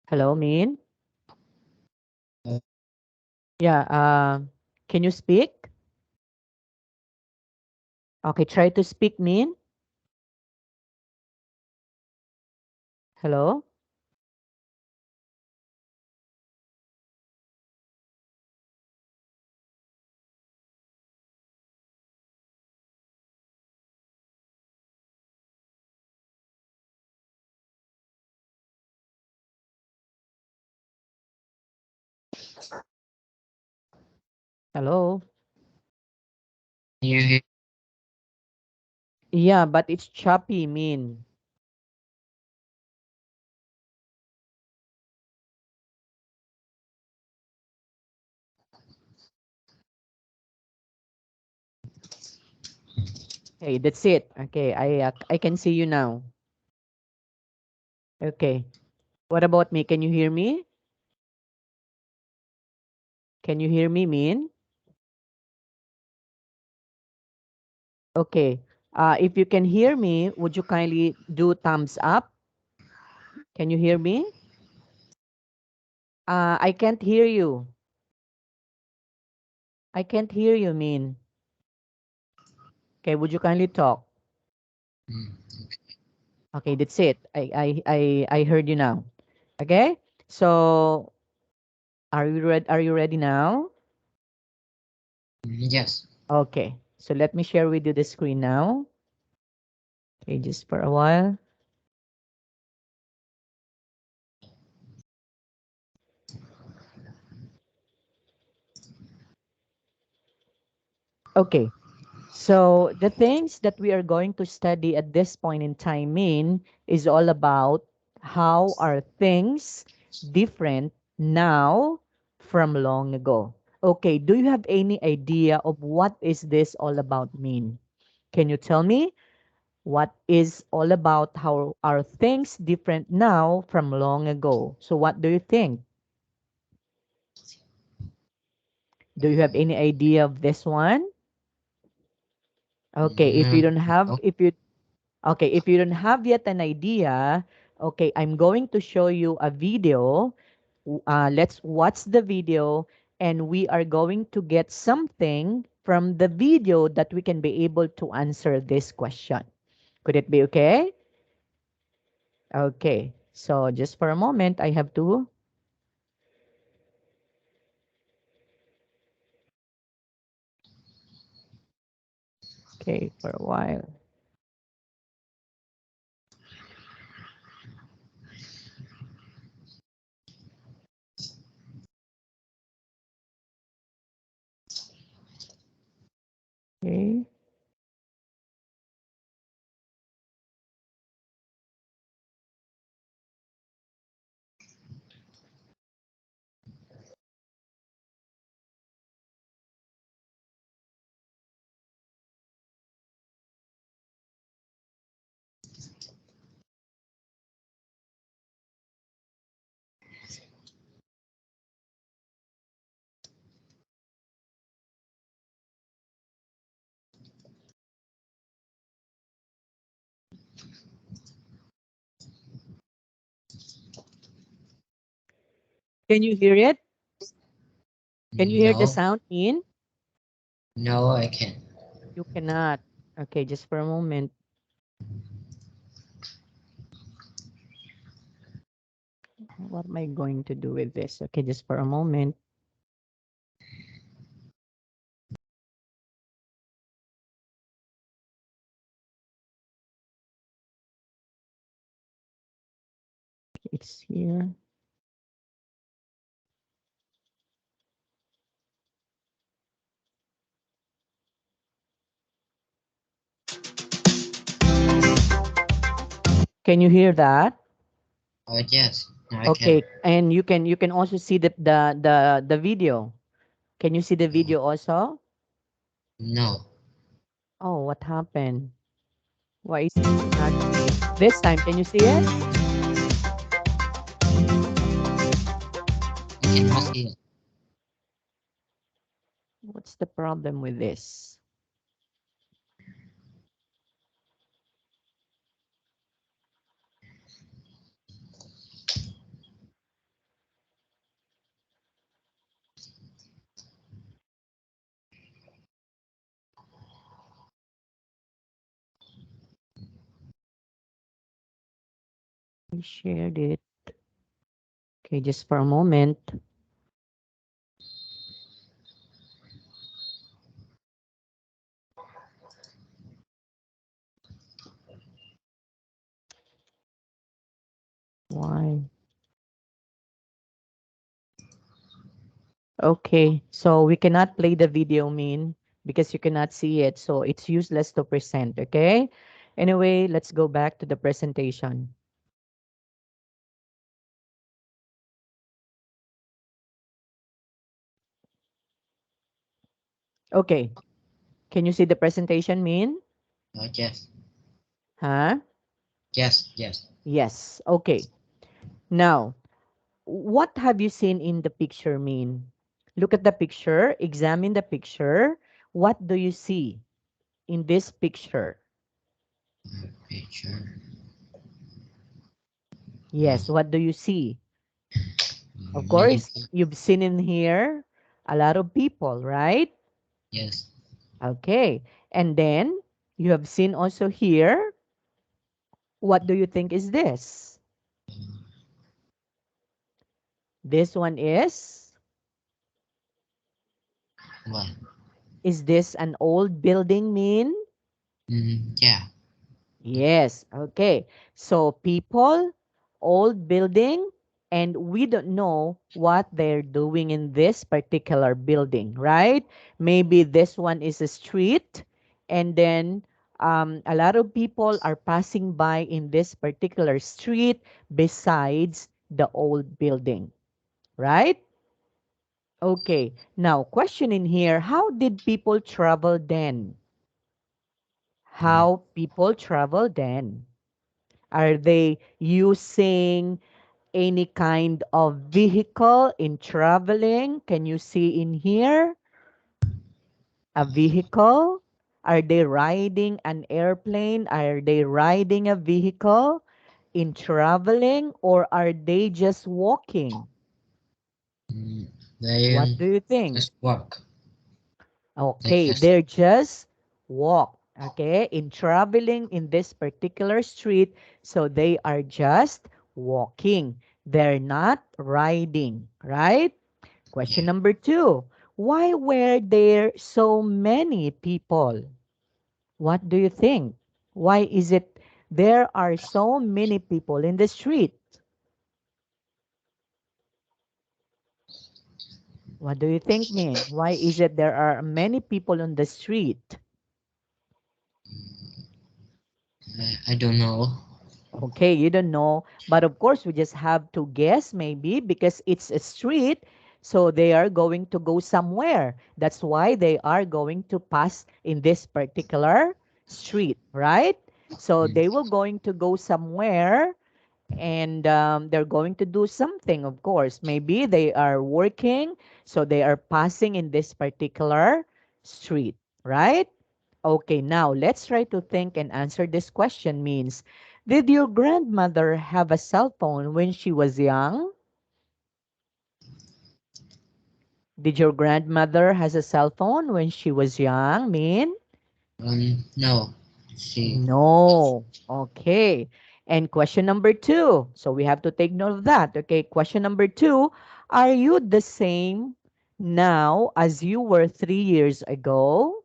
Hello, Min? Uh, Yeah, can you speak? Okay, try to speak, Min. Hello? Hello? you Yeah, but it's choppy, Min. Hey, that's it. Okay, I can see you now. Okay. What about me? Can you hear me? Can you hear me, Min? Okay. If you can hear me, would you kindly do thumbs up? Can you hear me? I can't hear you. I can't hear you, Min. Okay, would you kindly talk? mm, Okay, that's it. I heard you now. Okay? So, are you ready now? yes. Okay. So let me share with you the screen now. Okay, just for a while. Okay. So the things that we are going to study at this point in time mean is all about how are things different now from long ago. Okay, do you have any idea of what is this all about mean? Can you tell me what is all about how are things different now from long ago? So what do you think? Do you have any idea of this one? Okay, if you Mm, don't have no. if you Okay, if you don't have yet an idea, okay, I'm going to show you a video. Let's watch the video and we are going to get something from the video that we can be able to answer this question. Could it be okay? Okay, so just for a moment, I have to, okay, for a while. Okay. Can you hear it? Can you hear the No, sound in? no, I can't. You cannot. Okay, just for a moment. What am I going to do with this? Okay, just for a moment. It's here. Can you hear that? Yes, no, I can. Okay, and you can also see the video. Can you see the No, video also? no, Oh, what happened? Why is it not this time? Can you see it? I cannot see it. What's the problem with this? I shared it. Okay, just for a moment. Why? Okay, so we cannot play the video, Min, because you cannot see it. So it's useless to present, okay? Anyway, let's go back to the presentation. Okay, can you see the presentation, Min? Oh, yes. Huh? Yes, yes. Yes, okay. Now, what have you seen in the picture, Min? Look at the picture, examine the picture. What do you see in this picture? Picture. Uh, Yes, what do you see? Of Many course, people. you've seen in here a lot of people, right? Yes. Okay. And then you have seen also here, what do you think is this? This one What? is this an old building, Mean? Yeah. Yes, okay. So people, old building, and we don't know what they're doing in this particular building, right? Maybe this one is a street, and then a lot of people are passing by in this particular street besides the old building, right? Okay, now question in here, how did people travel then? Mm, How people travel then? Are they using any kind of vehicle in traveling? Can you see in here a vehicle? Are they riding an airplane? Are they riding a vehicle in traveling, or are they just walking? mm, they What do you think? just walk. They Okay, just. they're just walk. Okay, in traveling in this particular street, so they are just walking. They're not riding, right? Yeah. Question number two. Why were there so many people? What do you think? Why is it there are so many people in the street? What do you think, Min? Why is it there are many people on the street? I don't know. Okay, you don't know, but of course we just have to guess maybe because it's a street, so they are going to go somewhere. That's why they are going to pass in this particular street, right? So Mm, they will going to go somewhere and they're going to do something, of course. Maybe they are working, so they are passing in this particular street, right? Okay, now let's try to think and answer this question means, did your grandmother have a cell phone when she was young? Did your grandmother has a cell phone when she was young, Mean? no. She. No. Okay. And question number two. So we have to take note of that. Okay. Question number two. Are you the same now as you were 3 years ago?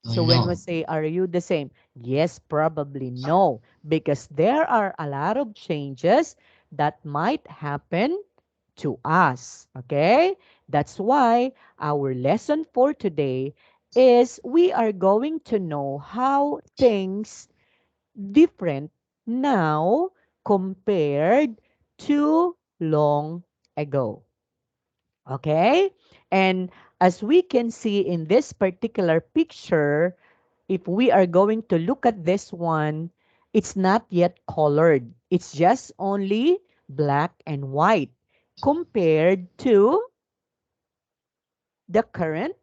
So when we No. say, are you the same? Yes, probably no, because there are a lot of changes that might happen to us. Okay? That's why our lesson for today is we are going to know how things different now compared to long ago. Okay? And as we can see in this particular picture, if we are going to look at this one, it's not yet colored. It's just only black and white compared to the current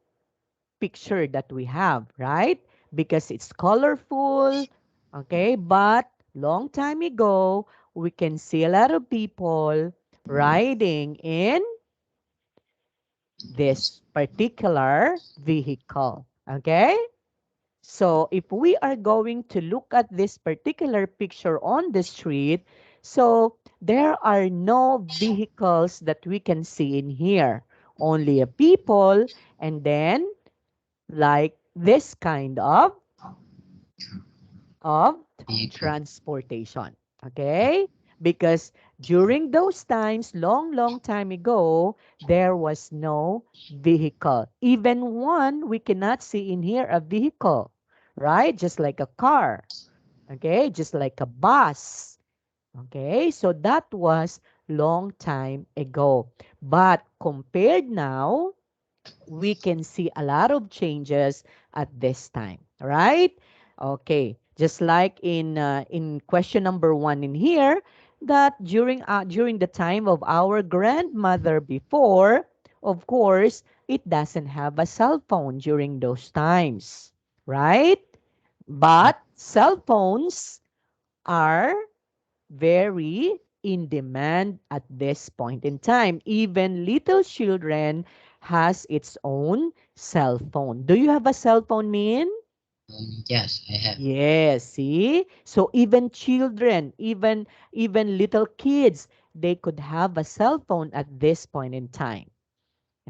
picture that we have, right? Because it's colorful, okay? But long time ago, we can see a lot of people riding in this particular vehicle, okay? So if we are going to look at this particular picture on the street, So there are no vehicles that we can see in here. Only a people, and then like this kind of Vehicle. transportation. Okay? Because during those times, long, long time ago, there was no vehicle. Even one, we cannot see in here a vehicle, right? Just like a car. Okay? Just like a bus. Okay? So that was long time ago. But compared now, we can see a lot of changes at this time, right? Okay, just like in question number 1 in here, that during the time of our grandmother before, of course, it doesn't have a cell phone during those times, right? Yep. But cell phones are very in demand at this point in time. Even little children has its own cell phone. Do you have a cell phone, Min? Yes, I have. Yes, see? So even children, even little kids, they could have a cell phone at this point in time.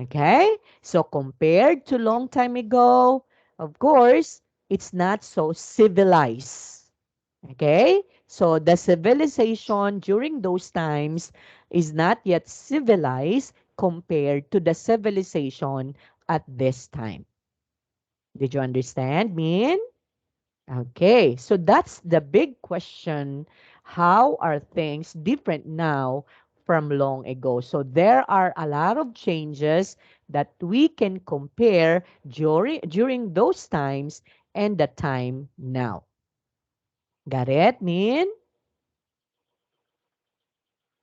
Okay? So compared to long time ago, of course, it's not so civilized. Okay? So the civilization during those times is not yet civilized compared to the civilization at this time. Did you understand, Min? Okay, so that's the big question. How are things different now from long ago? So there are a lot of changes that we can compare during those times and the time now. Got it, Min?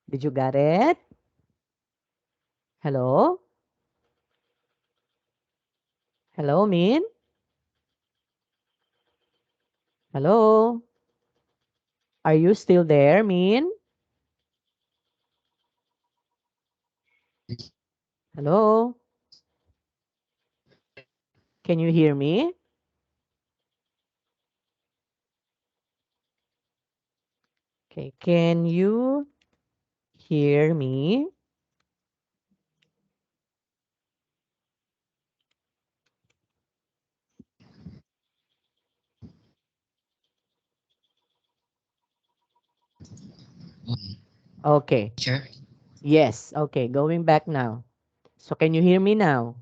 Did you got it? Hello? Hello, Min? Hello? Are you still there, Min? Hello? Can you hear me? Okay, can you hear me? Um, Okay. sure. Yes. Okay, going back now. So can you hear me now?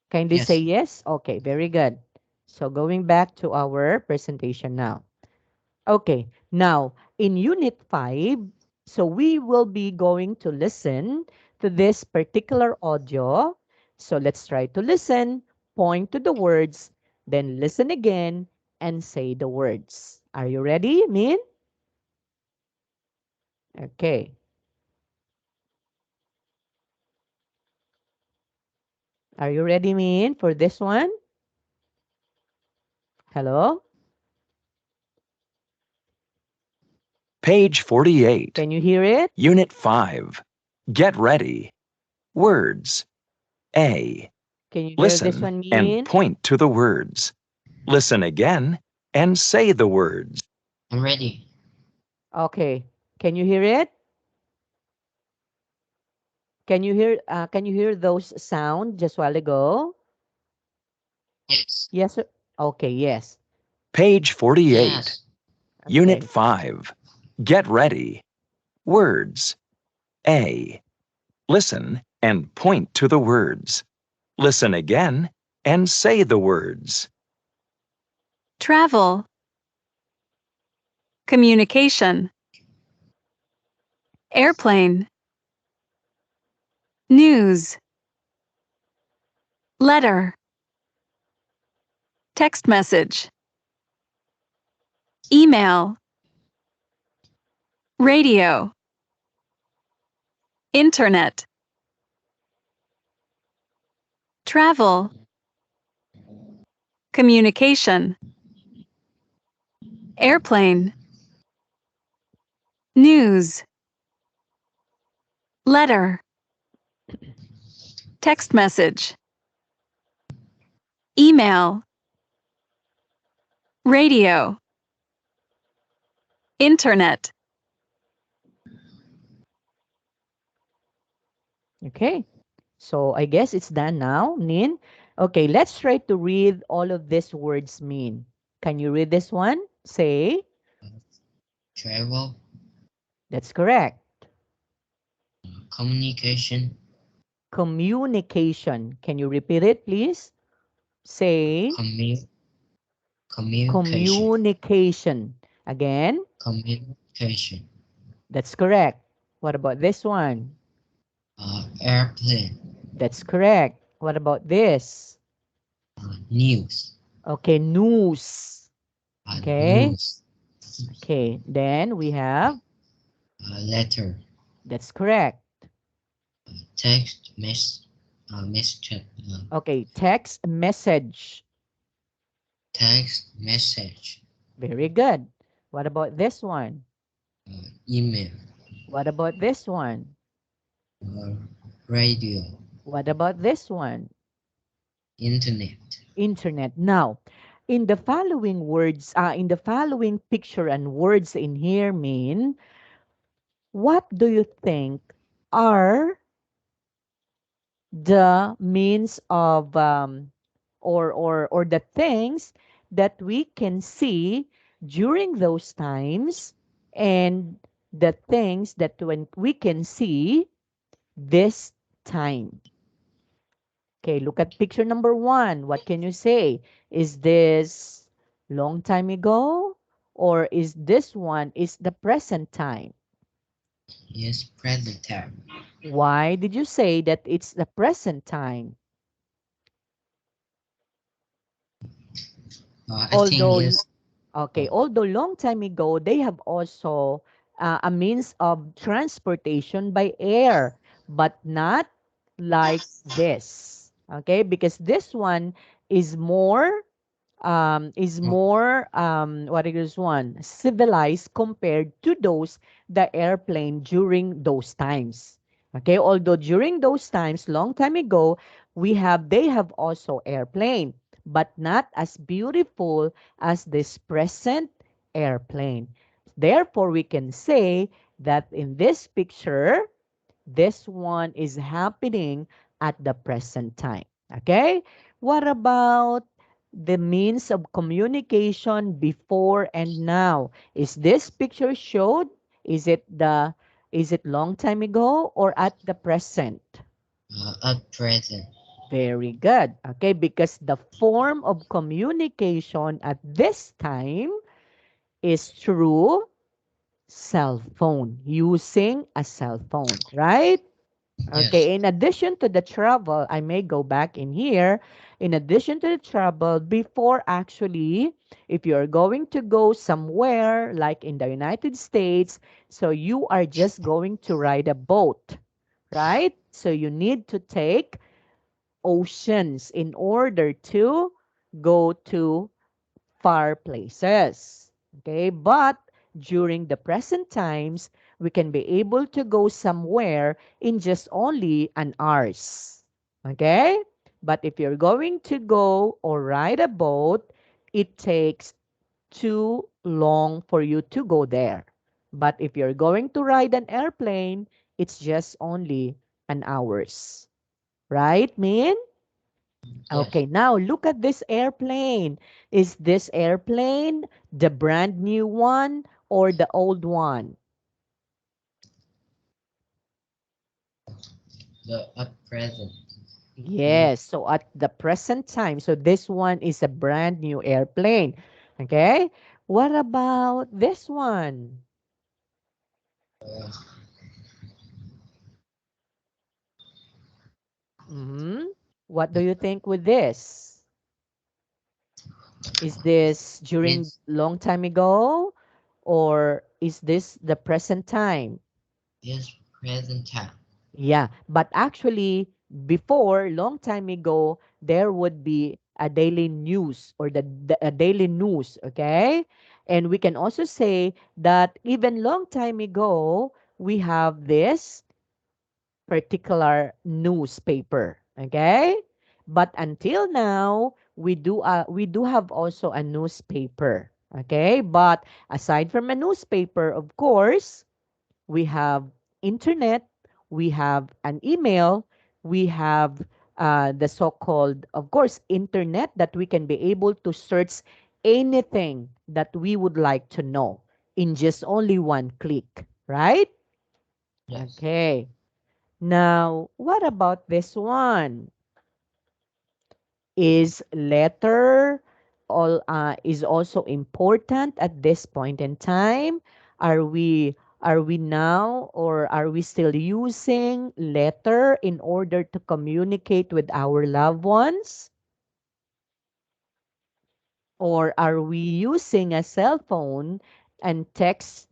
Kindly say Yes. yes. Okay, very good. So going back to our presentation now. Okay, now in Unit 5, so we will be going to listen to this particular audio. So let's try to listen, point to the words, then listen again and say the words. Are you ready, Min? Okay. Are you ready, Min, for this one? Hello? Page 48, Can you hear it? Unit 5. Get ready. Words. A. Can you hear this Listen one, and Min? point to the words. Listen again and say the words. I'm ready. Okay. Can you hear it? Can you hear those sound just while ago? Yes. Yes, sir. Okay, yes. Page 48, Yes. Unit Okay. 5. Get ready. Words. A. Listen and point to the words. Listen again and say the words. Travel, communication, airplane, news, letter, text message, email, radio, internet, travel, communication, airplane, news, letter, text message, email, radio, Internet. Okay. So I guess it's done now, Nin. Okay, let's try to read all of these words mean. Can you read this one? Say, uh, travel, that's correct. communication, Communication. Can you repeat it, please? Say, commu- communication, communication. Again, communication, that's correct. What about this one? airplane, That's correct. What about this? news, Okay, news. Okay. news, Okay, then we have, letter, that's correct. text, message, Okay, text message. text message, Very good. What about this one? email, What about this one? uh, radio, What about this one? internet. Internet. Now, in the following picture and words in here mean, what do you think are the means of or the things that we can see during those times, and the things that when we can see this time? Okay, look at picture number one. What can you say? Is this long time ago, or is this one is the present time? Yes, present time. Why did you say that it's the present time? I think Although, yes. okay, although long time ago, they have also a means of transportation by air, but not like this. Okay, because this one is Uh, more what is one civilized compared to those the airplane during those times. Okay, although during those times long time ago they have also airplane, but not as beautiful as this present airplane. Therefore we can say that in this picture this one is happening at the present time. Okay? What about the means of communication before and now? Is this picture showed? Is it long time ago or at the present? at present. Very good. Okay, because the form of communication at this time is through cell phone, using a cell phone, right? Yes. Okay, in addition to the travel, I may go back in here. In addition to the travel, before actually, if you're going to go somewhere like in the United States, so you are just going to ride a boat, right? So you need to take oceans in order to go to far places. Okay, but during the present times, we can be able to go somewhere in just only an hours. Okay, but if you're going to go or ride a boat, it takes too long for you to go there. But if you're going to ride an airplane, it's just only an hours. Right, Min? Yes. Okay, now look at this airplane. Is this airplane the brand new one or the old one? The at present. New. Yes, so at the present time, so this one is a brand new airplane. Okay, what about this one? Uh, Hmm. What do you think with this? Is this during yes. long time ago or is this the present time? Yes, present time. Yeah, but actually, before, long time ago, there would be a daily news or a daily news, okay? And we can also say that even long time ago, we have this particular newspaper, okay? But until now, we do have also a newspaper. Okay, but aside from a newspaper, of course, we have internet, we have an email, we have the so-called, of course, internet that we can be able to search anything that we would like to know in just only one click, right? Yes. Okay. Now, what about this one? Is letter all is also important at this point in time? Are we now, or are we still using letter in order to communicate with our loved ones? Or are we using a cell phone and text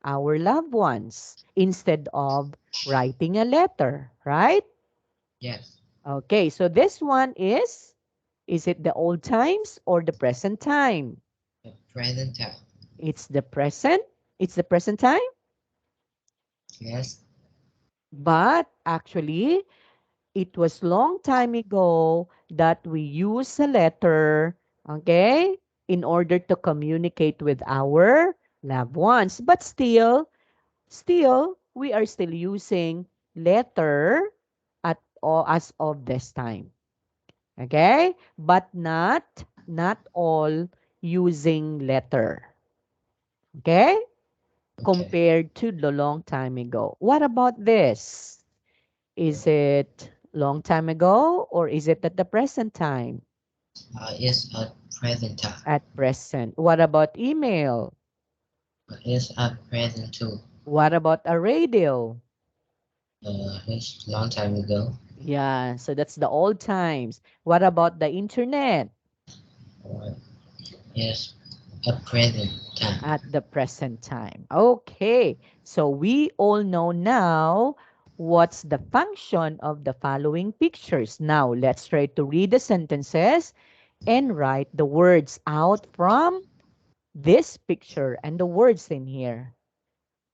our loved ones instead of writing a letter, right? Yes. Okay, so this one is it the old times or the present time? Present time. It's the present. It's the present time. Yes. But actually, it was long time ago that we use a letter, okay, in order to communicate with our loved ones. But still, we are still using letter at all as of this time. Okay? But not all using letter. Okay? Okay. Compared to the long time ago. What about this? Is it long time ago or is it at the present time? It's at present time. At present. What about email? It's at present too. What about a radio? It's long time ago. Yeah, so that's the old times. What about the internet? Uh, it's at present time. At the present time. Okay, so we all know now what's the function of the following pictures. Now, let's try to read the sentences and write the words out from this picture and the words in here.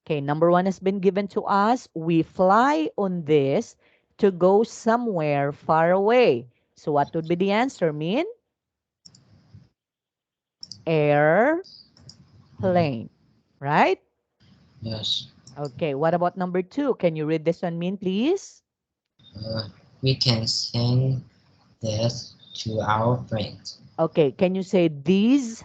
Okay, number one has been given to us. We fly on this to go somewhere far away. So what would be the answer, Min? Airplane, right? Yes. Okay, what about number two? Can you read this one, Min, please? Uh, we can send this to our friends. Okay, can you say these?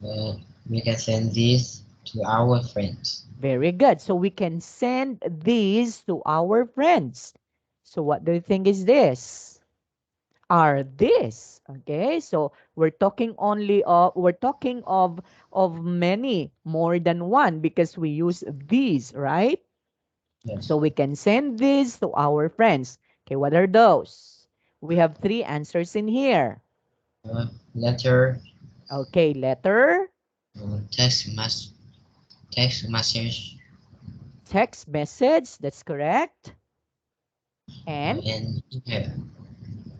Uh, we can send this to our friends. Very good. So we can send these to our friends. So what do you think is this? Are this? Okay, so we're talking of many more than one because we use these, right? So Yes. we can send these to our friends. Okay, what are those? We have three answers in here. Letter, Okay, letter, text text message, text message, that's correct. And and email.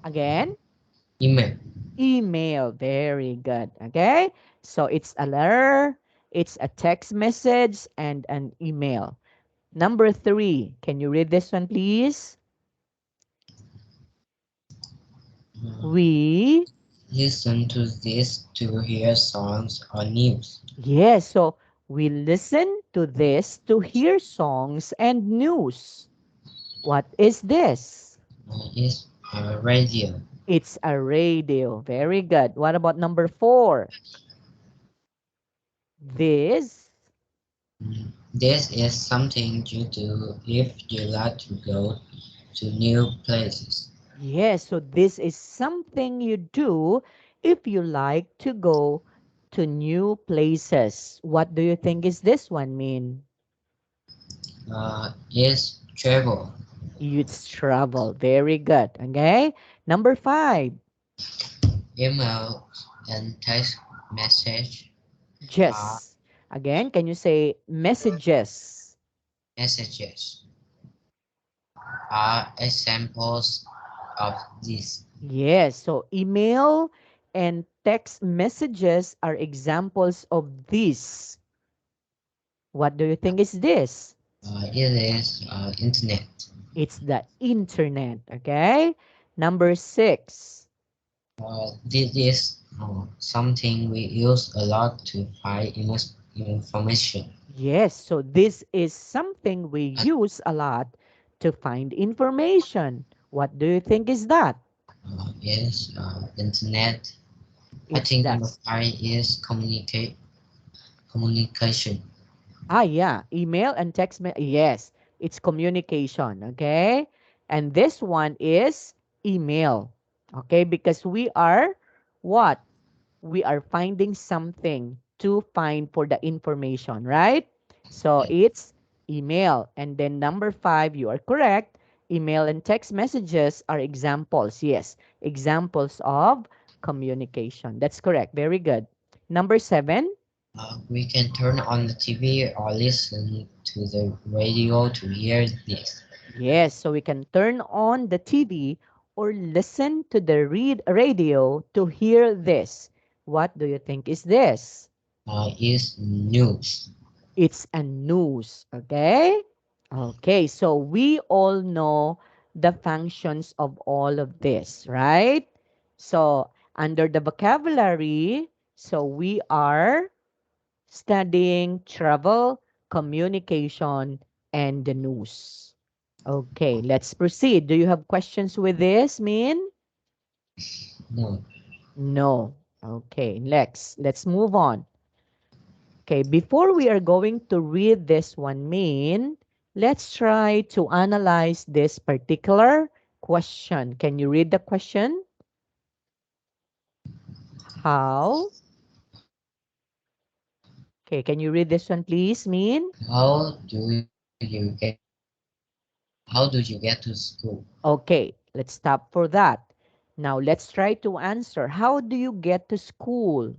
again, Email. email. Very good. Okay, so it's a letter, it's a text message, and an email. Number three, can you read this one, please? Uh, We, listen to this to hear songs or news. yes, so we listen to this to hear songs and news. What is this? Is radio. It's a radio. Very good. What about number four? This, This is something you do if you like to go to new places. yes, so this is something you do if you like to go to new places. What do you think is this one mean? Is travel. It's travel. Very good. Okay. Number five, Email and text message are just. Again, can you say messages? messages are examples of this. Yes, so email and text messages are examples of this. What do you think is this? It is internet. It's the internet, okay? Number six. This is Something we use a lot to find information. Yes, so this is something we Uh, use a lot to find information. What do you think is that? yes, internet. I It's think that. number five is communication. Yeah, email and text. Yes, it's communication. Okay. And this one is email. Okay, because we are what? We are finding something to find for the information, right? So Yeah. it's email. And then number five, you are correct. Email and text messages are examples. Yes, examples of communication. That's correct. Very good. Number seven. We can turn on the TV or listen to the radio to hear this. Yes, so we can turn on the TV or listen to the radio to hear this. What do you think is this? Is news. It's a news, okay? Okay, so we all know the functions of all of this, right? So under the vocabulary, so we are studying travel, communication, and the news. Okay, let's proceed. Do you have questions with this, Min? No, No. Okay, next. Let's move on. Okay, before we are going to read this one, Min, let's try to analyze this particular question. Can you read the question? How? Okay, can you read this one, please, Min? how do you get how do you get to school? Okay, let's stop for that. Now, let's try to answer. How do you get to school?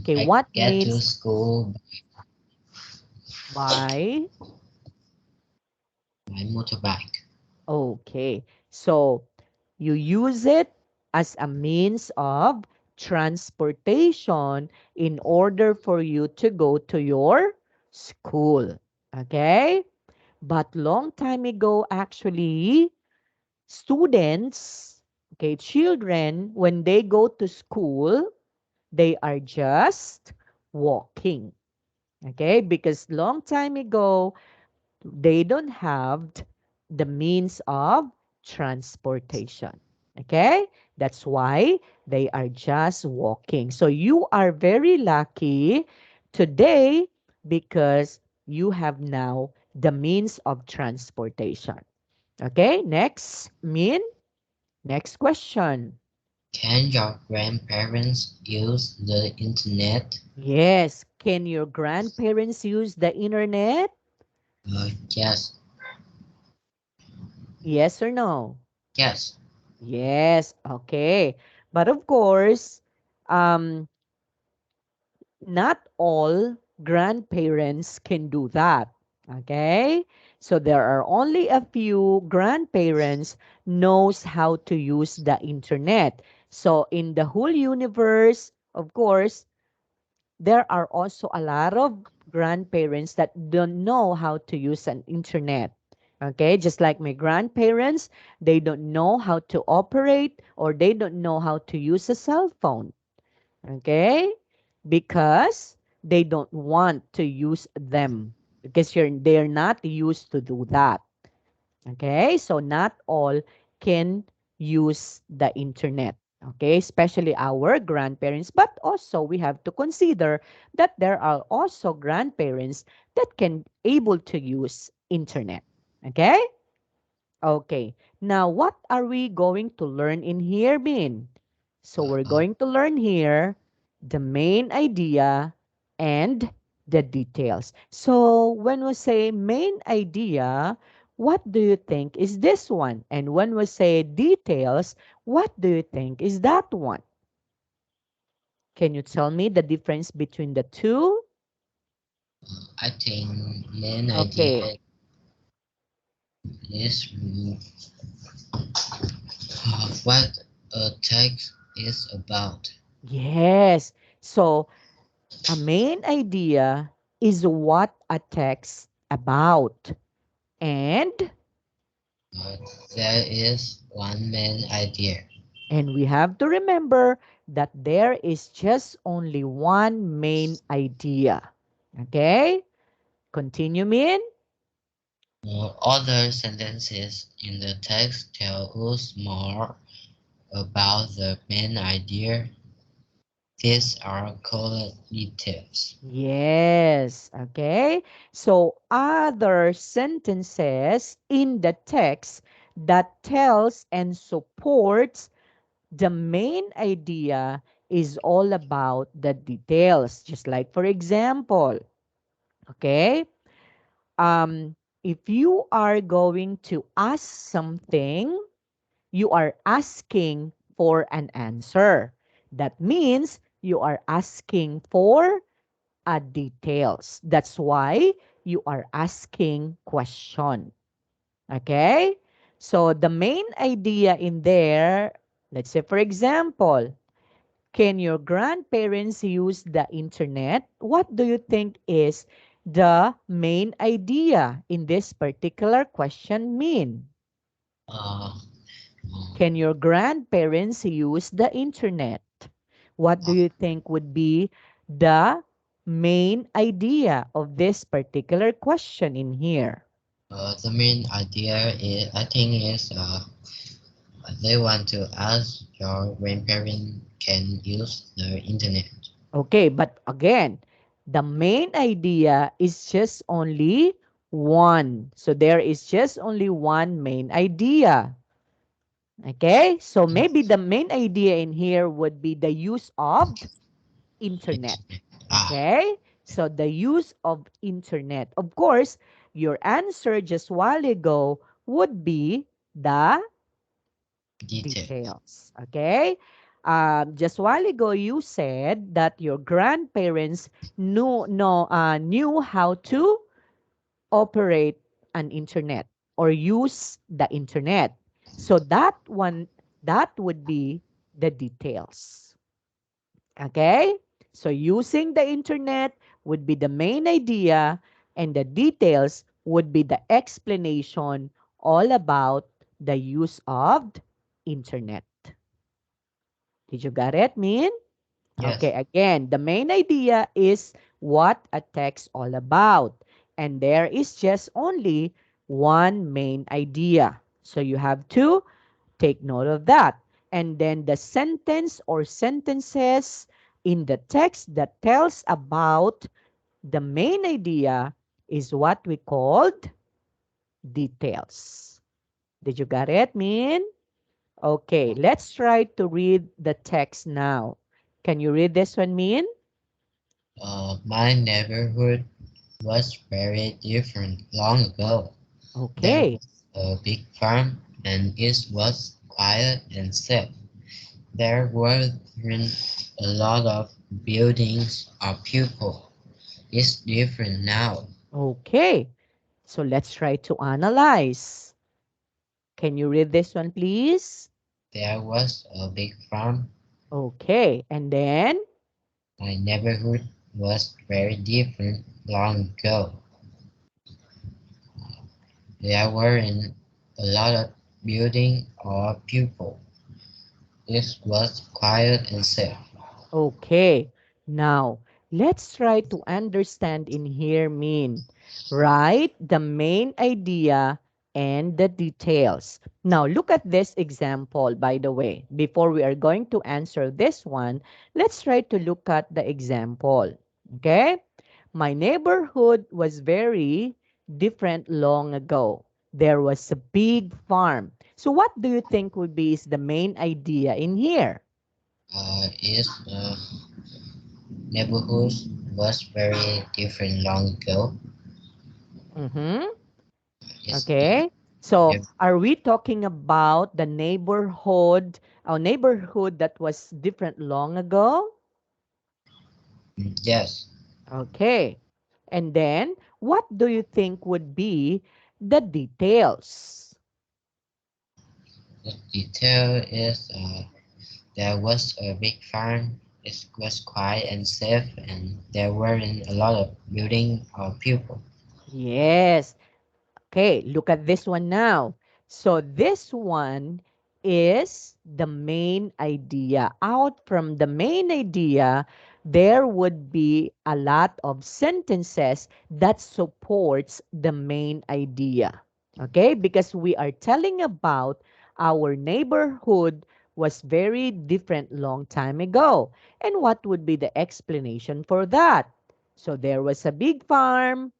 Okay, I what get to means school by? by motorbike. Okay, so you use it as a means of transportation in order for you to go to your school. Okay? But long time ago, actually, students, okay, children, when they go to school, they are just walking. Okay? Because long time ago, they don't have the means of transportation. Okay? That's why they are just walking. So you are very lucky today because you have now the means of transportation. Okay? Next, Min. Next question. Can your grandparents use the internet? Yes. Can your grandparents use the internet? Yes, Yes or no? yes. Yes, okay. But of course, um, not all grandparents can do that. Okay? So there are only a few grandparents knows how to use the internet. So in the whole universe, of course, there are also a lot of grandparents that don't know how to use an internet. Okay, just like my grandparents, they don't know how to operate or they don't know how to use a cell phone. Okay, because they don't want to use them because they're not used to do that. Okay, so not all can use the internet. Okay, especially our grandparents, but also we have to consider that there are also grandparents that can able to use internet. Okay? Okay. Now, what are we going to learn in here, Bin? So we're Uh, going to learn here the main idea and the details. So when we say main idea, what do you think is this one? And when we say details, what do you think is that one? Can you tell me the difference between the two? I think main Okay. idea is what a text is about. Yes. So a main idea is what a text about. And Uh, there is one main idea. And we have to remember that there is just only one main idea. Okay? Continue, Min. Other sentences in the text tell us more about the main idea. These are called details. Yes. Okay. So other sentences in the text that tells and supports the main idea is all about the details. Just like, for example, okay, um, if you are going to ask something, you are asking for an answer. That means you are asking for a details. That's why you are asking question. Okay? So the main idea in there, let's say for example, can your grandparents use the internet? What do you think is the main idea in this particular question mean? Uh, Can your grandparents use the internet? What do you think would be the main idea of this particular question in here? the main idea is, I think, is they want to ask your grandparents can use the internet. Okay, but again, the main idea is just only one. So there is just only one main idea. Okay, so maybe the main idea in here would be the use of internet. Internet. Okay, so the use of internet. Of course, your answer just while ago would be the Details. details. Okay, just while ago you said that your grandparents knew how to operate an internet or use the internet. So that would be the details. Okay? So using the internet would be the main idea and the details would be the explanation all about the use of internet. Did you get it, Min? Okay, Yes. again, the main idea is what a text all about. And there is just only one main idea. So you have to take note of that. And then the sentence or sentences in the text that tells about the main idea is what we called details. Did you get it, Min? Okay, let's try to read the text now. Can you read this one, Min? My neighborhood was very different long ago. There Okay. was a big farm and it was quiet and safe. There weren't a lot of buildings or people. It's different now. Okay. So let's try to analyze. Can you read this one, please? There was a big farm. Okay. And then, My neighborhood was very different long ago. There weren't a lot of buildings or people. It was quiet and safe. okay. Now, let's try to understand in here mean. Write the main idea and the details. Now, look at this example, by the way. Before we are going to answer this one, let's try to look at the example. Okay? My neighborhood was very different long ago. There was a big farm. So what do you think would be is the main idea in here? Its neighborhood was very different long ago. Mm-hmm. It's Okay. So are we talking about the neighborhood, our neighborhood that was different long ago? yes, Okay. And then what do you think would be the details? the detail is there was a big farm. It was quiet and safe, and there weren't a lot of building or people. Yes. Okay, look at this one now. So this one is the main idea. Out from the main idea, there would be a lot of sentences that supports the main idea. Okay? Because we are telling about our neighborhood was very different long time ago. And what would be the explanation for that? So there was a big farm.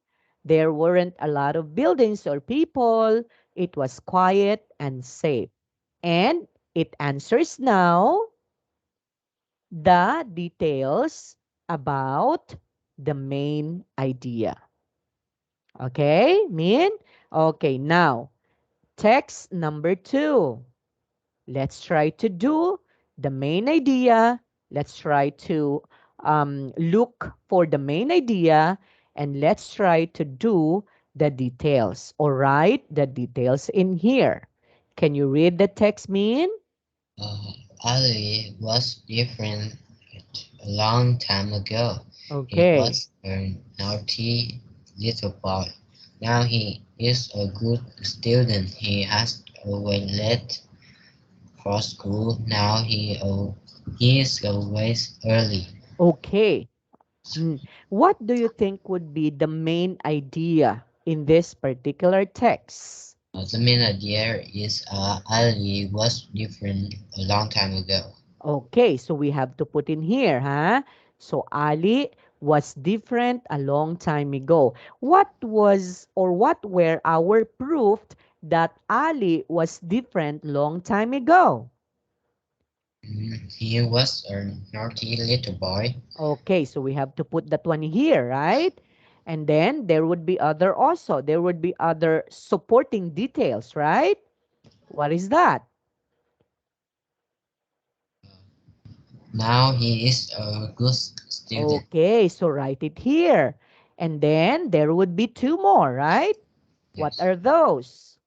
There weren't a lot of buildings or people. It was quiet and safe. And it answers now the details about the main idea. Okay, Min? Okay, now, text number 2. Let's try to do the main idea. Let's try to look for the main idea and let's try to do the details or write the details in here. Can you read the text, Min? Uh, Ali was different a long time ago. He Okay. was a naughty little boy. Now he is a good student. He has always late for school. Now he is always early. Okay. What do you think would be the main idea in this particular text? The main idea is Ali was different a long time ago. Okay, so we have to put in here, huh? So Ali was different a long time ago. What was or what were our proof that Ali was different long time ago? He was a naughty little boy. Okay, so we have to put that one here, right? And then there would be other also. There would be other supporting details, right? What is that? Now he is a good student. Okay, so write it here. And then there would be two more, right? What Yes. are those?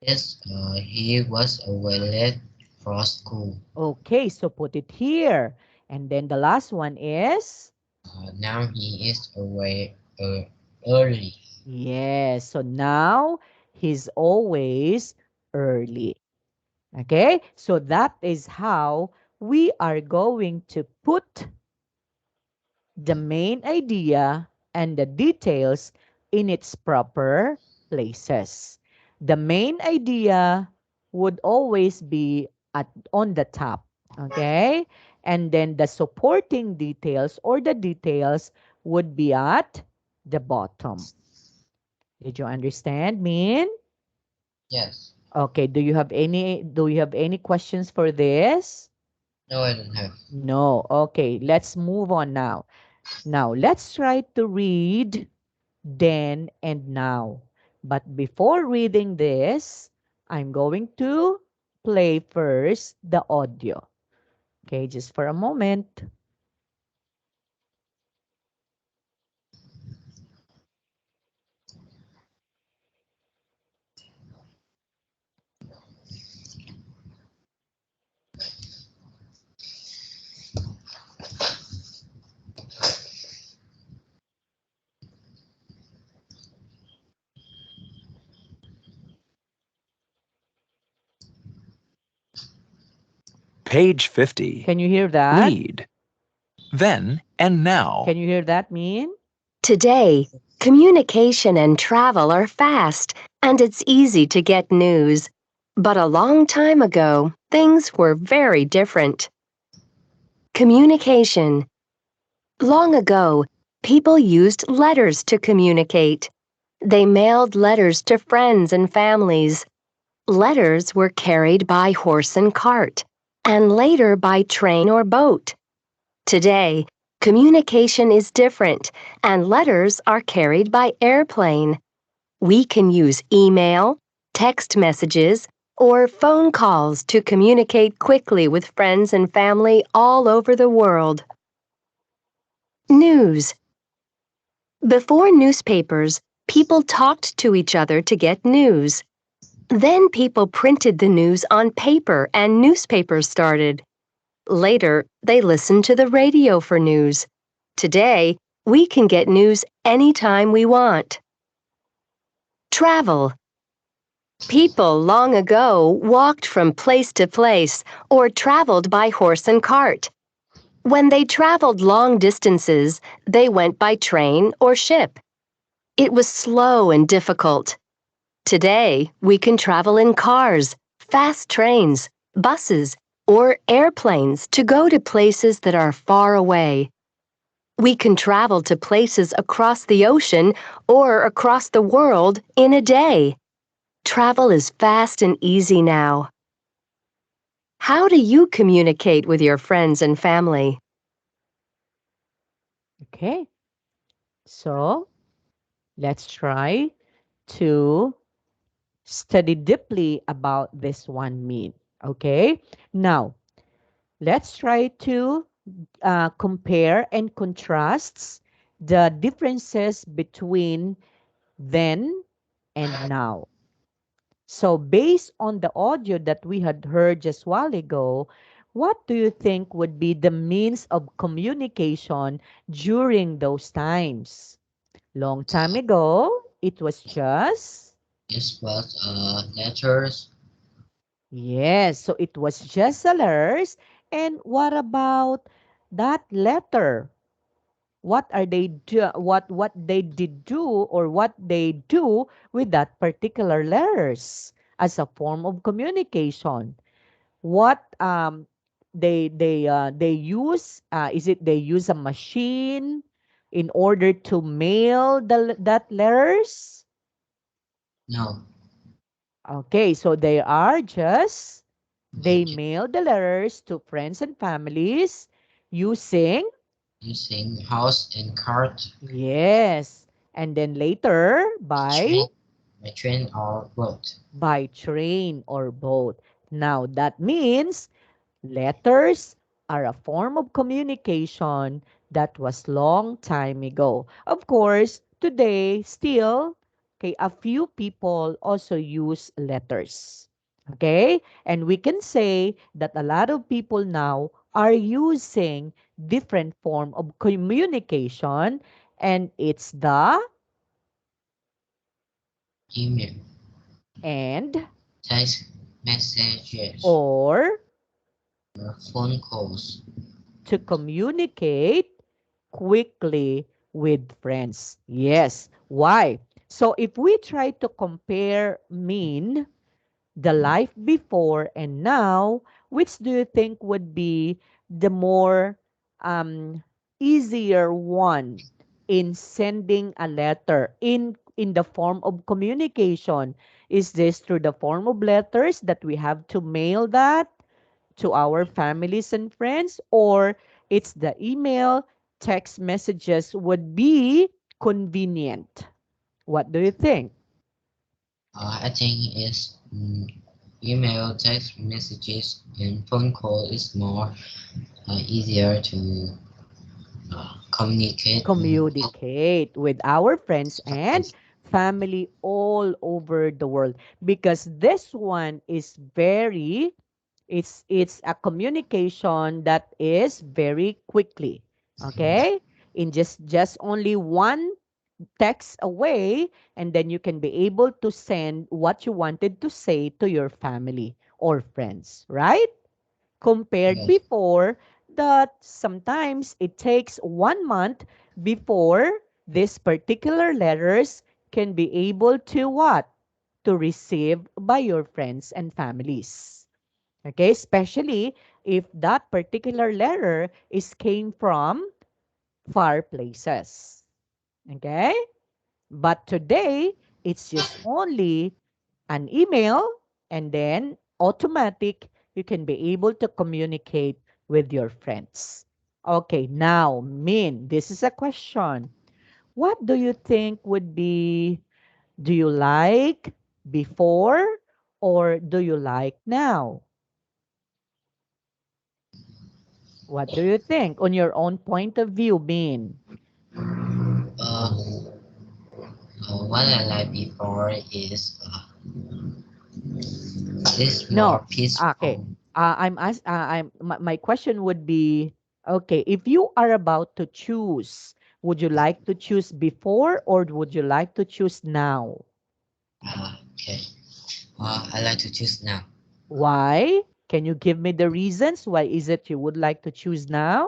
Yes, he was away late for school. Okay, so put it here. And then the last one is? Now he is away early. Yes, so now he's always early. Okay, so that is how we are going to put the main idea and the details in its proper places. The main idea would always be on the top, okay? And then the supporting details or the details would be at the bottom. Did you understand, Min? Yes. Okay, do you have any questions for this? No, I don't have. No. Okay, let's move on now. Now, let's try to read then and now. But before reading this, I'm going to play first the audio. Okay, just for a moment. Page 50. Can you hear that? Read. Then and now. Can you hear that, Mean? Today, communication and travel are fast, and it's easy to get news. But a long time ago, things were very different. Communication. Long ago, people used letters to communicate. They mailed letters to friends and families. Letters were carried by horse and cart, and later by train or boat. Today, communication is different, and letters are carried by airplane. We can use email, text messages, or phone calls to communicate quickly with friends and family all over the world. News. Before newspapers, people talked to each other to get news. Then people printed the news on paper and newspapers started. Later, they listened to the radio for news. Today, we can get news anytime we want. Travel. People long ago walked from place to place or traveled by horse and cart. When they traveled long distances, they went by train or ship. It was slow and difficult. Today, we can travel in cars, fast trains, buses, or airplanes to go to places that are far away. We can travel to places across the ocean or across the world in a day. Travel is fast and easy now. How do you communicate with your friends and family? Okay, so let's try to study deeply about this one mean. Okay, now let's try to compare and contrasts the differences between then and now. So based on the audio that we had heard just a while ago, what do you think would be the means of communication during those times? Long time ago, it was just, It was letters. yes, so it was just letters. And what about that letter? What are they do, what they did do or what they do with that particular letters as a form of communication? What they use, is it they use a machine in order to mail that letters? No, Okay, so they are just they they mail the letters to friends and families using, using house and cart yes, and then later by by train, by train or boat. train or boat. Now that means letters are a form of communication that was long time ago. Of course, today still, okay, a few people also use letters. Okay? And we can say that a lot of people now are using different form of communication, and it's the Email, and text messages, or or phone calls. to communicate quickly with friends. Yes. Why? So if we try to compare the life before and now, which do you think would be the more um, easier one in sending a letter in the form of communication? Is this through the form of letters that we have to mail that to our families and friends, or it's the email, text messages would be convenient? What do you think? I think it's email, text messages, and phone call is more easier to communicate. Communicate with our friends and family all over the world, because this one is very, it's a communication that is very quickly, okay, in just only one text away, and then you can be able to send what you wanted to say to your family or friends, right? Compared Yes, before, that sometimes it takes 1 month before these particular letters can be able to what? To receive by your friends and families. Okay, especially if that particular letter is came from far places. Okay? But today, it's just only an email, and then automatic, you can be able to communicate with your friends. Okay, now, Min, this is a question. What do you think would be, do you like before or do you like now? What do you think on your own point of view, Min? uh, what I like before is more No. Okay. peaceful. My question would be, okay, if you are about to choose, would you like to choose before or would you like to choose now? Okay. I like to choose now Why? Can you give me the reasons why is it you would like to choose now?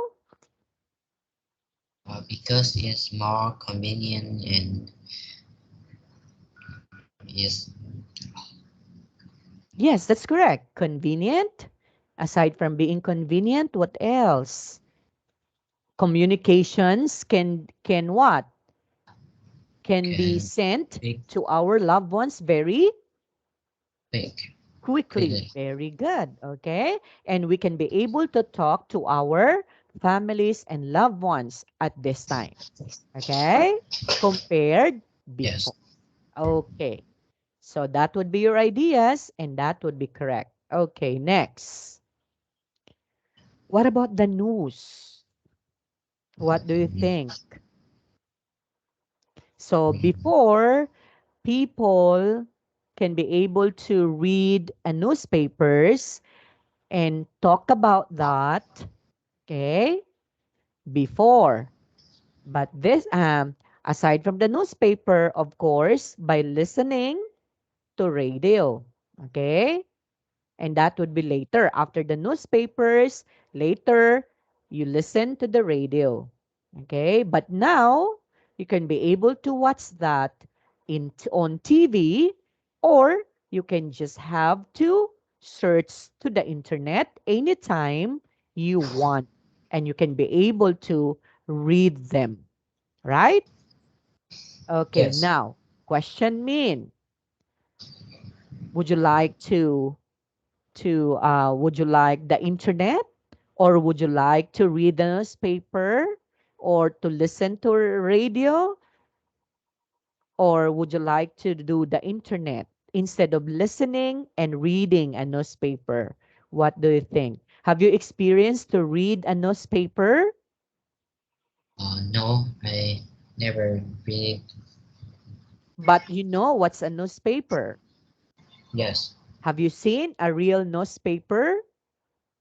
because it's more convenient and is Yes, that's correct. Convenient. Aside from being convenient, what else? Communications can what? Can be can sent speak to our loved ones very quick, quickly. quickly. Very good. Okay. And we can be able to talk to our families and loved ones at this time. Okay. Compared Yes. before. Okay. So that would be your ideas and that would be correct. Okay. Next. What about the news? What do you Mm, think? So mm, before, people can be able to read a newspapers and talk about that, okay, before. But this, aside from the newspaper, of course, by listening to radio, okay? And that would be later. After the newspapers, later, you listen to the radio, okay? But now, you can be able to watch that on TV, or you can just have to search to the internet anytime you want, and you can be able to read them, right? Okay, yes. now, question mean, would you like would you like the internet, or would you like to read the newspaper, or to listen to radio, or would you like to do the internet instead of listening and reading a newspaper? What do you think? Have you experienced to read a newspaper? No, I never read. But you know what's a newspaper? Yes. Have you seen a real newspaper?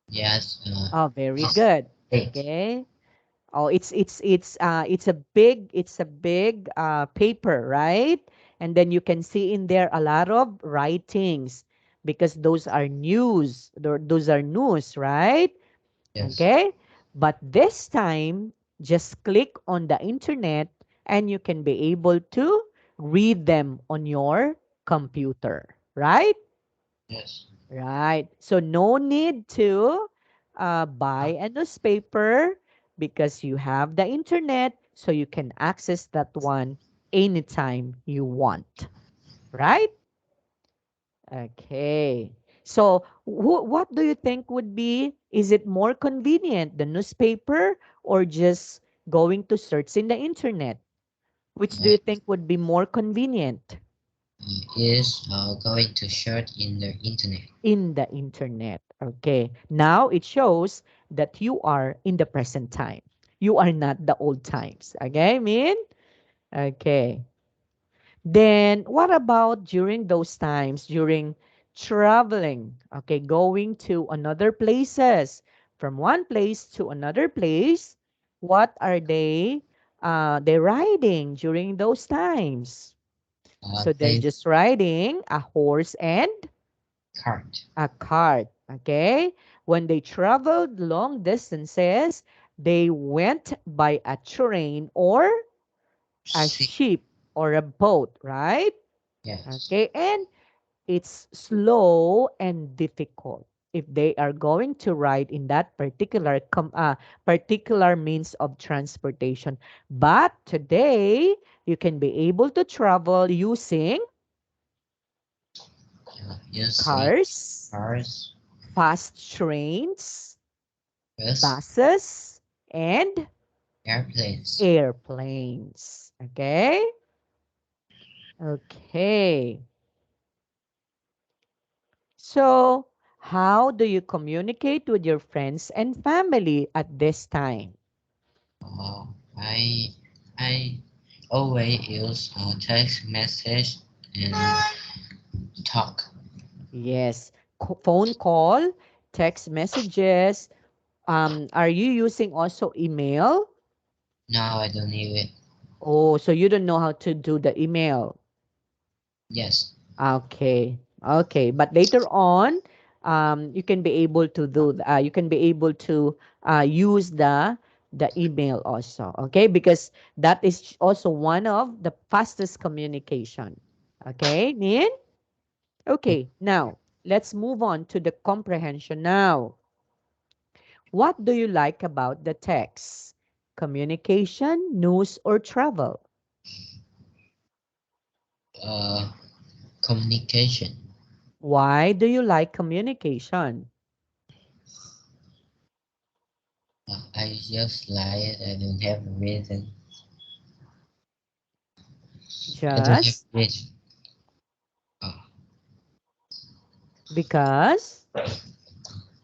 Yes. Oh, very It's good. big. Okay. Oh, it's a big paper, right? And then you can see in there a lot of writings because those are news. Those are news, right? Yes. Okay? But this time, just click on the internet and you can be able to read them on your computer, right? Yes. Right. So no need to buy a newspaper because you have the internet, so you can access that one anytime you want. Right? Okay. So what do you think would be, is it more convenient, the newspaper or just going to search in the internet? Which do Uh, you think would be more convenient? is going to search in the internet. In the internet. Okay. Now it shows that you are in the present time. You are not the old times. Okay, Min? Okay. Then what about during those times, during traveling? Okay, going to another places, from one place to another place. What are they riding during those times? So they're They just riding a horse and cart, a cart. Okay. When they traveled long distances, they went by a train or a sea. ship or a boat, right? Yes. Okay. And it's slow and difficult if they are going to ride in that particular means of transportation. But today, you can be able to travel using Using cars, cars, fast trains, bus, buses, and airplanes. airplanes. Okay? Okay. So, how do you communicate with your friends and family at this time? Uh, I I always use text message and talk. Yes. Phone call, text messages. Are you using also email? Now I don't need it. Oh, so you don't know how to do the email. Yes. Okay. Okay, but later on, you can be able to you can be able to use the email also. Okay, because that is also one of the fastest communication. Okay, Min? Okay, now let's move on to the comprehension now. What do you like about the text? Communication, news, or travel? Uh, Communication. Why do you like communication? I just like it. I don't have a reason. I don't have Just reason. Uh, because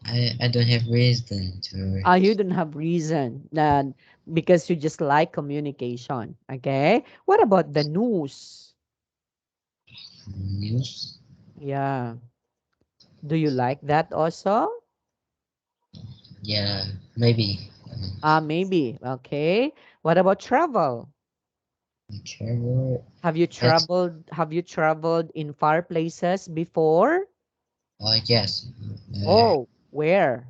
I don't have reason to you don't have reason that because you just like communication. Okay. What about the news? news. Yeah. Do you like that also? Yeah, maybe. Maybe. Okay. What about travel? Travel. Yes. Have you traveled in far places before? Yes. Oh, where?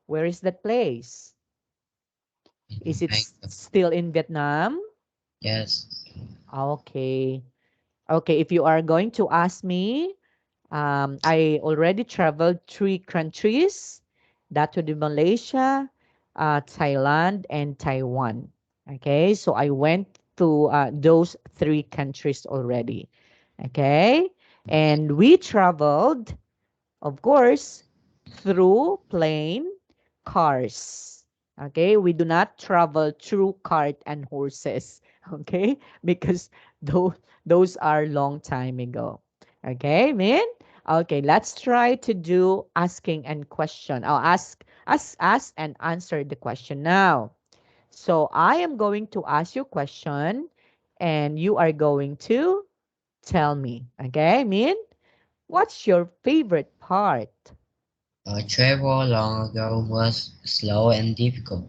Where is that place? Is it I, still in Vietnam? yes. Okay. Okay, if you are going to ask me, I already traveled three countries. That would be Malaysia, Thailand, and Taiwan. Okay, so I went to those three countries already. Okay, and we traveled, of course, through plane, cars. Okay, we do not travel through cart and horses. Okay, because those those are long time ago. Okay, man. Okay, let's try to do asking and question. I'll ask and answer the question now. So I am going to ask you a question, and you are going to tell me. Okay, Min, what's your favorite part? Travel long ago was slow and difficult.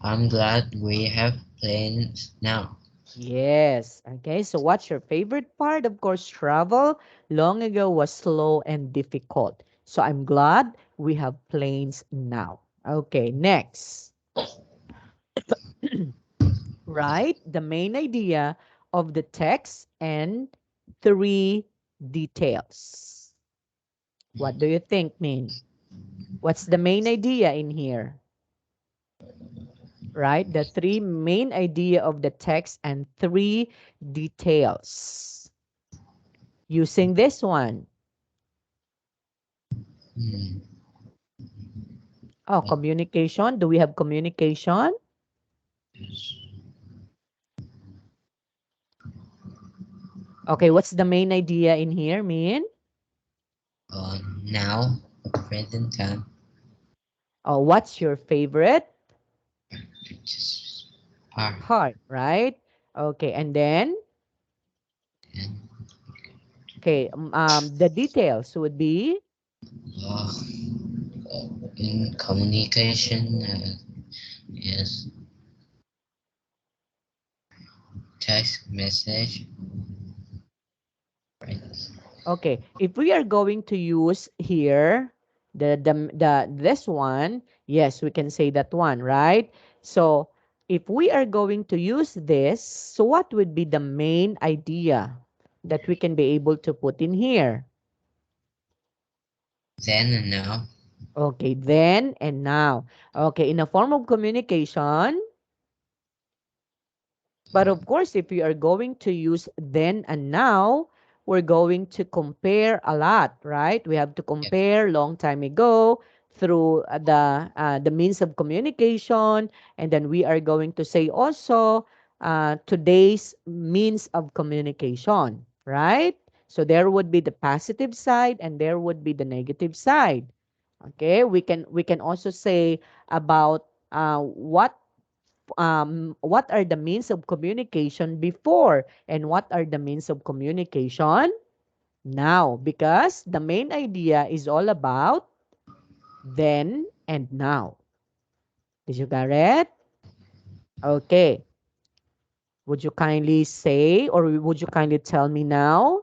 I'm glad we have planes now. Yes. Okay. So, what's your favorite part? Of course, travel long ago was slow and difficult. So, I'm glad we have planes now. Okay. Next. Right. The main idea of the text and three details. What do you think, Min? What's the main idea in here? Right? The three main idea of the text and three details. Using this one. Hmm. Oh, communication. Do we have communication? Okay, what's the main idea in here, Min? Now, present time. Oh, what's your favorite Just are part, right? Okay, and then, and okay, the details would be, uh, in communication is text message. Right. okay, if we are going to use here this one, yes, we can say that one, right? So, if we are going to use this, so what would be the main idea that we can be able to put in here? Then and now. Okay, then and now. Okay, in a form of communication, but of course, if we are going to use then and now, we're going to compare a lot, right? We have to Yes. compare long time ago through the means of communication, and then we are going to say also today's means of communication, right? So there would be the positive side and there would be the negative side. Okay, we can also say about what are the means of communication before and what are the means of communication now, because the main idea is all about then and now. Did you get it? Okay. Would you kindly say or would you kindly tell me now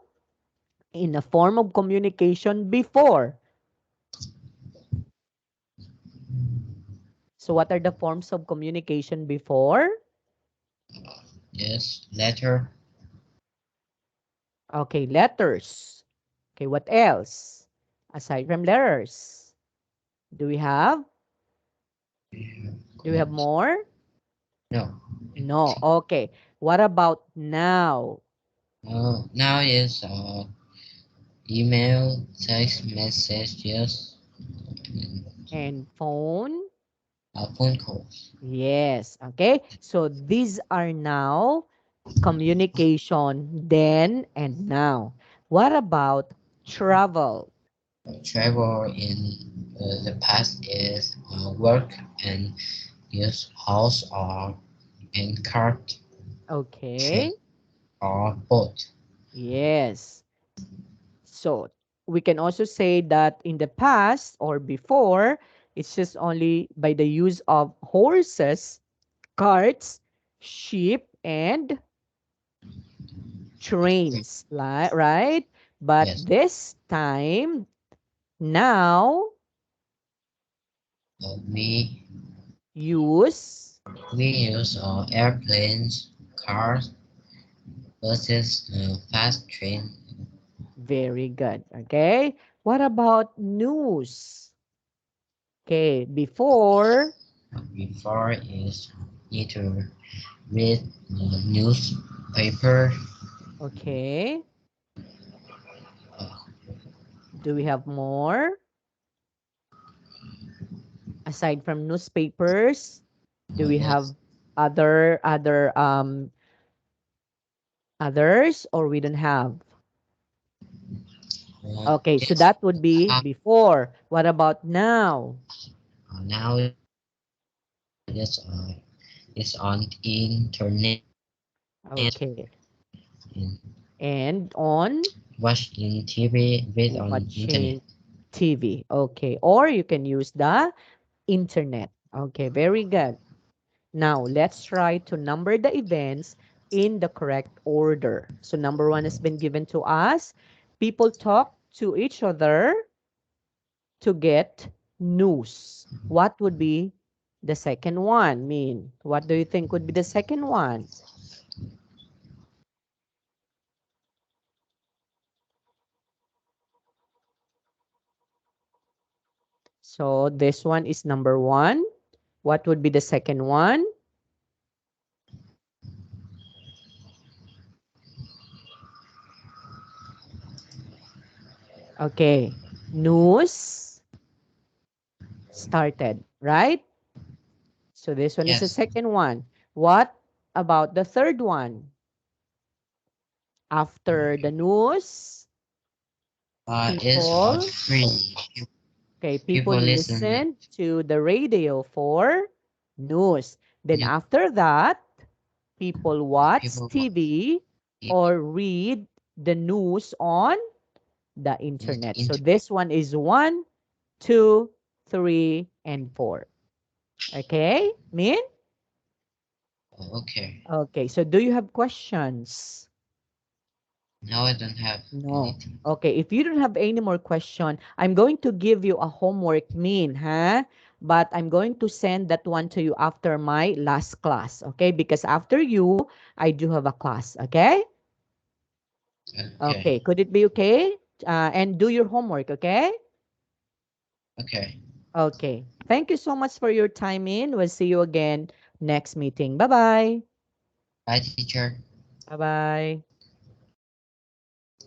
in a form of communication before. So what are the forms of communication before? Yes, letter, Okay, letters. Okay, what else? Aside from letters, do we have? Do we have more? no. No. Okay. What about now? Now is email, text messages, and And phone? phone calls. Yes. Okay. So these are now communication then and now. What about travel? Travel in the past is work and use house or in cart, Okay. ship or boat. Yes. So we can also say that in the past or before, it's just only by the use of horses, carts, sheep, and trains, right? But Yes, this time, now, we use we use airplanes, cars, buses, fast train. very good. Okay. What about news? Okay. Before, Before is need to read newspaper. okay. Uh, Do we have more? Aside from newspapers, do we yes, have other others or we don't have? Okay, so yes. that would be before. What about now? Now it's on internet Okay. and And on watch in TV, read on internet. watching TV. Okay. Or you can use the internet. Okay, very good. Now, let's try to number the events in the correct order. So, number one has been given to us. People talk to each other to get news. What would be the second one? Mean, what do you think would be the second one? So, this one is number one. What would be the second one? Okay. News started, right? So this one is the Yes, second one. What about the third one? After the news, it's people, free. okay, people People listen. listen to the radio for news. Then Pe- after that, people watch People watch TV TV, or read the news on the internet. So internet. this one is one, two, three, and four. Okay, Min? Okay. Okay, so do you have questions? Now I don't have No. anything. Okay, if you don't have any more question, I'm going to give you a homework, Min, huh? But I'm going to send that one to you after my last class, okay? Because after you, I do have a class, okay? Okay, Okay. could it be okay? And do your homework, okay? Okay. Okay. Thank you so much for your time, Min. We'll see you again next meeting. Bye-bye. Bye, teacher. Bye-bye.